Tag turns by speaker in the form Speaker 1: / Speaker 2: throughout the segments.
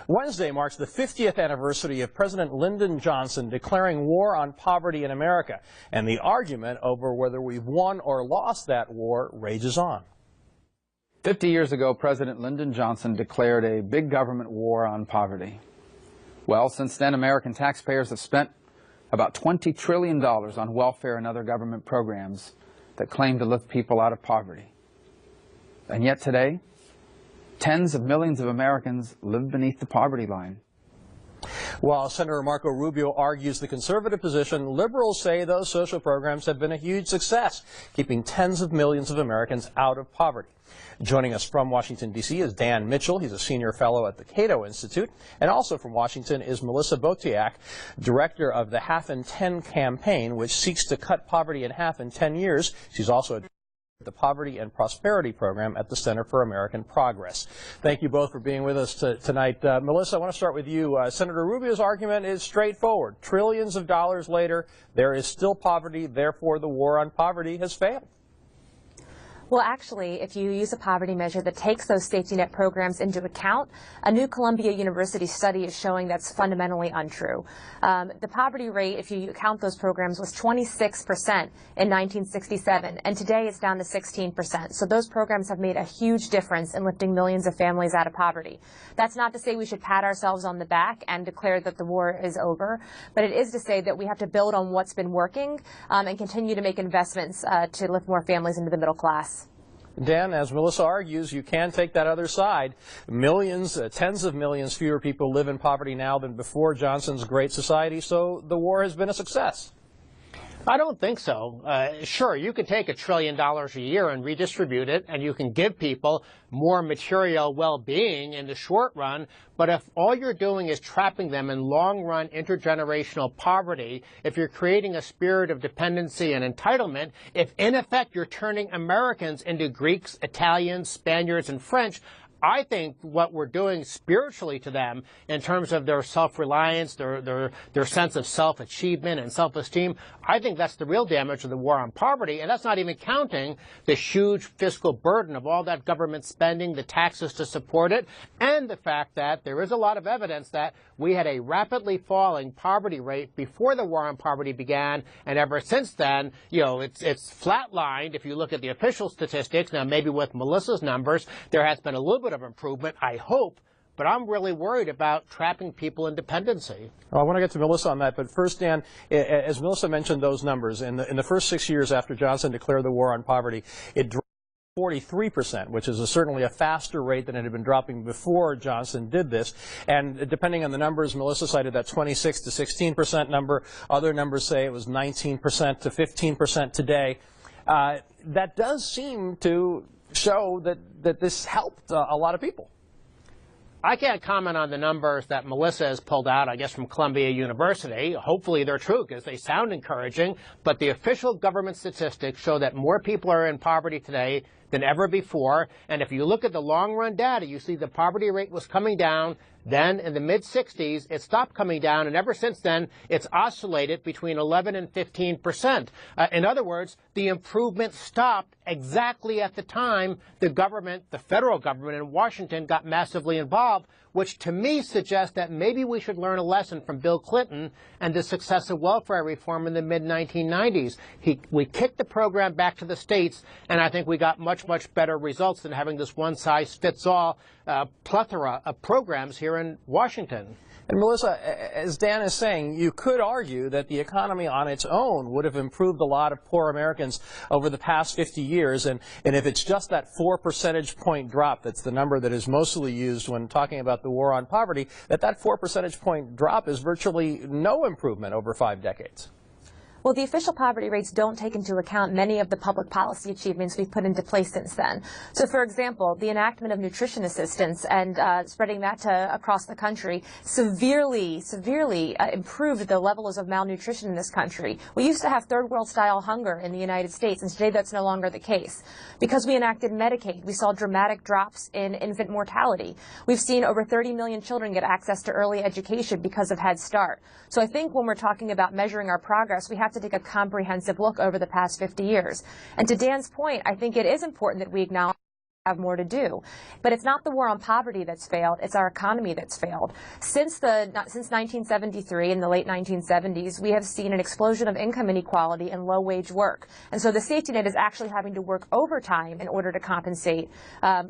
Speaker 1: Wednesday marks the 50th anniversary of President Lyndon Johnson declaring war on poverty in America, and the argument over whether we've won or lost that war rages on.
Speaker 2: 50 years ago, President Lyndon Johnson declared a big government war on poverty. Well, since then, American taxpayers have spent about $20 trillion on welfare and other government programs that claim to lift people out of poverty. And yet today, tens of millions of Americans live beneath the poverty line.
Speaker 1: While Senator Marco Rubio argues the conservative position, liberals say those social programs have been a huge success, keeping tens of millions of Americans out of poverty. Joining us from Washington, D.C. is Dan Mitchell. He's a senior fellow at the Cato Institute. And also from Washington is Melissa Botiak, director of the Half in 10 campaign, which seeks to cut poverty in half in 10 years. She's also at the Poverty and Prosperity Program at the Center for American Progress. Thank you both for being with us tonight. Melissa, I want to start with you. Senator Rubio's argument is straightforward. Trillions of dollars later, there is still poverty, therefore the war on poverty has failed.
Speaker 3: Well, actually, if you use a poverty measure that takes those safety net programs into account, a new Columbia University study is showing that's fundamentally untrue. The poverty rate, if you count those programs, was 26% in 1967, and today it's down to 16%. So those programs have made a huge difference in lifting millions of families out of poverty. That's not to say we should pat ourselves on the back and declare that the war is over, but it is to say that we have to build on what's been working and continue to make investments to lift more families into the middle class.
Speaker 1: Dan, as Melissa argues, you can take that other side. Millions, tens of millions fewer people live in poverty now than before Johnson's Great Society, so the war has been a success.
Speaker 4: I don't think so. Sure, you can take $1 trillion a year and redistribute it, and you can give people more material well-being in the short run, but if all you're doing is trapping them in long-run intergenerational poverty, if you're creating a spirit of dependency and entitlement, if in effect you're turning Americans into Greeks, Italians, Spaniards, and French, I think what we're doing spiritually to them in terms of their self-reliance, their sense of self-achievement and self-esteem, I think that's the real damage of the war on poverty. And that's not even counting the huge fiscal burden of all that government spending, the taxes to support it, and the fact that there is a lot of evidence that we had a rapidly falling poverty rate before the war on poverty began, and ever since then, you know, it's flatlined. If you look at the official statistics, now maybe with Melissa's numbers, there has been a little bit of improvement, I hope, but I'm really worried about trapping people in dependency.
Speaker 1: Well, I want to get to Melissa on that, but first, Dan, as Melissa mentioned those numbers, in the first 6 years after Johnson declared the war on poverty, it dropped 43%, which is certainly a faster rate than it had been dropping before Johnson did this. And depending on the numbers, Melissa cited that 26 to 16% number. Other numbers say it was 19% to 15% today. That does seem to show that this helped a lot of people.
Speaker 4: I can't comment on the numbers that Melissa has pulled out, I guess, from Columbia University. Hopefully they're true because they sound encouraging. But the official government statistics show that more people are in poverty today than ever before. And if you look at the long-run data, you see the poverty rate was coming down. Then in the mid-60s, it stopped coming down, and ever since then, it's oscillated between 11 and 15%. In other words, the improvement stopped exactly at the time the government, the federal government in Washington, got massively involved, which to me suggests that maybe we should learn a lesson from Bill Clinton and the success of welfare reform in the mid-1990s. We kicked the program back to the states, and I think we got much, much better results than having this one-size-fits-all plethora of programs here in Washington.
Speaker 1: And Melissa, as Dan is saying, you could argue that the economy on its own would have improved a lot of poor Americans over the past 50 years. And if it's just that 4 percentage point drop, that's the number that is mostly used when talking about the war on poverty, that 4 percentage point drop is virtually no improvement over 5 decades.
Speaker 3: Well, the official poverty rates don't take into account many of the public policy achievements we've put into place since then. So, for example, the enactment of nutrition assistance and spreading that to across the country severely improved the levels of malnutrition in this country. We used to have third world style hunger in the United States, and today that's no longer the case. Because we enacted Medicaid, we saw dramatic drops in infant mortality. We've seen over 30 million children get access to early education because of Head Start. So I think when we're talking about measuring our progress, we have to take a comprehensive look over the past 50 years. And to Dan's point, I think it is important that we acknowledge have more to do. But it's not the war on poverty that's failed, it's our economy that's failed. Since 1973, in the late 1970s, we have seen an explosion of income inequality and low-wage work. And so the safety net is actually having to work overtime in order to compensate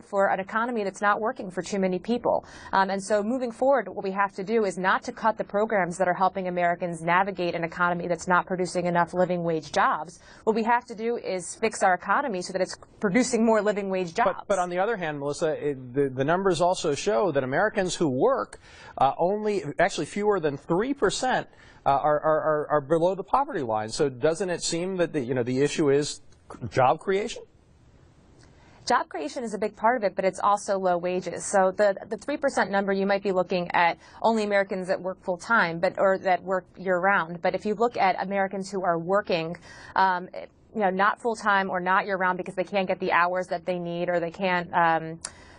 Speaker 3: for an economy that's not working for too many people. And so moving forward, what we have to do is not to cut the programs that are helping Americans navigate an economy that's not producing enough living wage jobs. What we have to do is fix our economy so that it's producing more living wage jobs.
Speaker 1: But on the other hand, Melissa, the numbers also show that Americans who work actually fewer than 3% are below the poverty line. So doesn't it seem that the issue is job creation?
Speaker 3: Job creation is a big part of it, but it's also low wages. So the 3% number, you might be looking at only Americans that work full time, or that work year round. But if you look at Americans who are working, not full time or not year round because they can't get the hours that they need, or they can't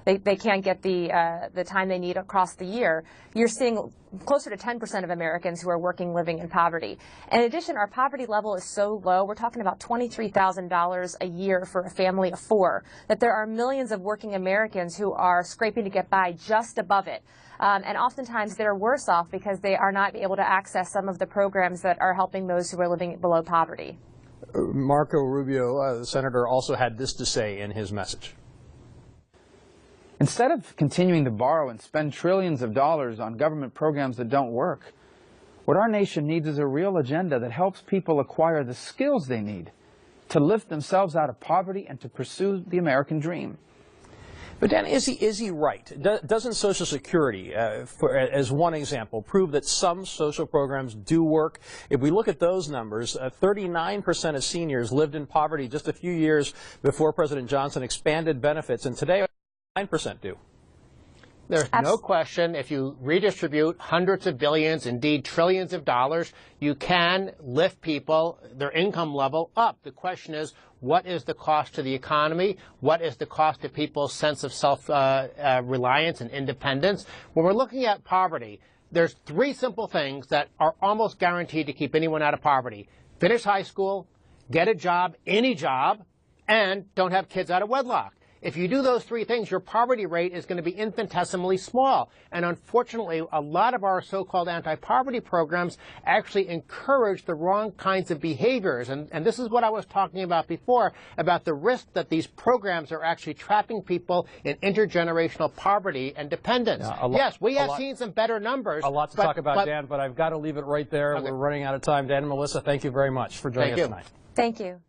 Speaker 3: get the time they need across the year, you're seeing closer to 10% of Americans who are working living in poverty. In addition, our poverty level is so low, we're talking about $23,000 a year for a family of 4, that there are millions of working Americans who are scraping to get by just above it. And oftentimes they're worse off because they are not able to access some of the programs that are helping those who are living below poverty.
Speaker 1: Marco Rubio, the senator, also had this to say in his message.
Speaker 2: Instead of continuing to borrow and spend trillions of dollars on government programs that don't work, what our nation needs is a real agenda that helps people acquire the skills they need to lift themselves out of poverty and to pursue the American dream.
Speaker 1: But Dan, is he right? Doesn't Social Security, as one example, prove that some social programs do work? If we look at those numbers, 39% of seniors lived in poverty just a few years before President Johnson expanded benefits, and today 9% do.
Speaker 4: There's no question, if you redistribute hundreds of billions, indeed trillions of dollars, you can lift people, their income level up. The question is, what is the cost to the economy? What is the cost to people's sense of self-reliance and independence? When we're looking at poverty, there's 3 simple things that are almost guaranteed to keep anyone out of poverty. Finish high school, get a job, any job, and don't have kids out of wedlock. If you do those 3 things, your poverty rate is going to be infinitesimally small. And unfortunately, a lot of our so-called anti-poverty programs actually encourage the wrong kinds of behaviors. And this is what I was talking about before, about the risk that these programs are actually trapping people in intergenerational poverty and dependence. Yes, we have seen some better numbers.
Speaker 1: A lot to talk about, Dan, but I've got to leave it right there. Okay. We're running out of time. Dan and Melissa, thank you very much for joining us tonight.
Speaker 3: Thank you.